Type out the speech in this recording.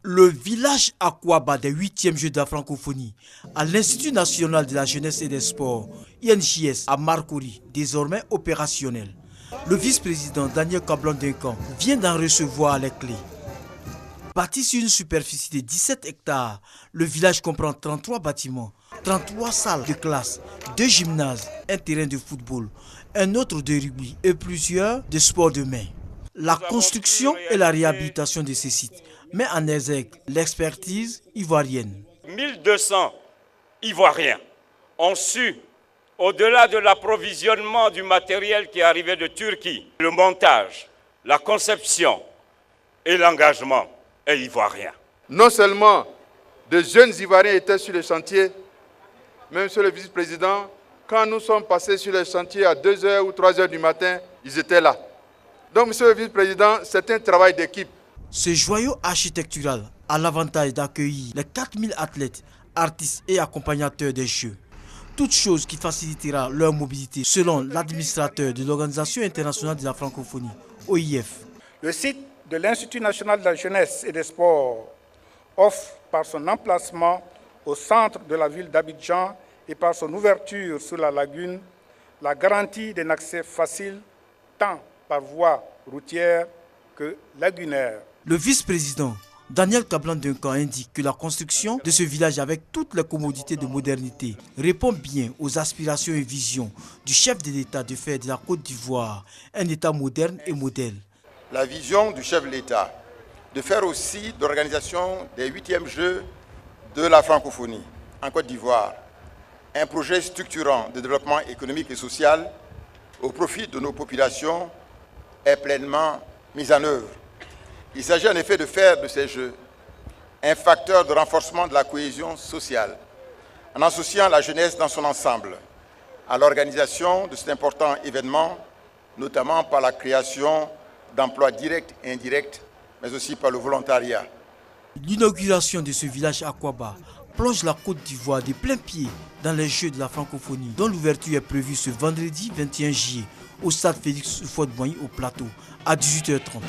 Le village Akwaba des 8e Jeux de la francophonie à l'Institut national de la jeunesse et des sports, INJS, à Marcory, désormais opérationnel. Le vice-président Daniel Kablan-Duncan vient d'en recevoir les clés. Bâti sur une superficie de 17 hectares, le village comprend 33 bâtiments, 33 salles de classe, 2 gymnases, un terrain de football, un autre de rugby et plusieurs de sports de main. La construction et la réhabilitation de ces sites met en exergue l'expertise ivoirienne. 1200 Ivoiriens ont su, au-delà de l'approvisionnement du matériel qui arrivait de Turquie, le montage, la conception et l'engagement est ivoirien. Non seulement de jeunes Ivoiriens étaient sur le chantier, mais monsieur le vice-président, quand nous sommes passés sur le chantier à 2h ou 3h du matin, ils étaient là. Donc monsieur le vice-président, c'est un travail d'équipe. Ce joyau architectural a l'avantage d'accueillir les 4000 athlètes, artistes et accompagnateurs des Jeux. Toute chose qui facilitera leur mobilité selon l'administrateur de l'Organisation internationale de la francophonie, OIF. Le site de l'Institut national de la jeunesse et des sports offre par son emplacement au centre de la ville d'Abidjan et par son ouverture sur la lagune la garantie d'un accès facile tant par voie routière que lagunaire. Le vice-président Daniel Kablan-Duncan indique que la construction de ce village avec toutes les commodités de modernité répond bien aux aspirations et visions du chef de l'État de faire de la Côte d'Ivoire un État moderne et modèle. La vision du chef de l'État de faire aussi de l'organisation des 8e Jeux de la francophonie en Côte d'Ivoire un projet structurant de développement économique et social au profit de nos populations est pleinement mise en œuvre. Il s'agit en effet de faire de ces Jeux un facteur de renforcement de la cohésion sociale en associant la jeunesse dans son ensemble à l'organisation de cet important événement, notamment par la création d'emplois directs et indirects, mais aussi par le volontariat. L'inauguration de ce village Akwaba plonge la Côte d'Ivoire de plein pied dans les Jeux de la francophonie, dont l'ouverture est prévue ce vendredi 21 juillet au stade Félix Houphouët-Boigny au Plateau à 18h30.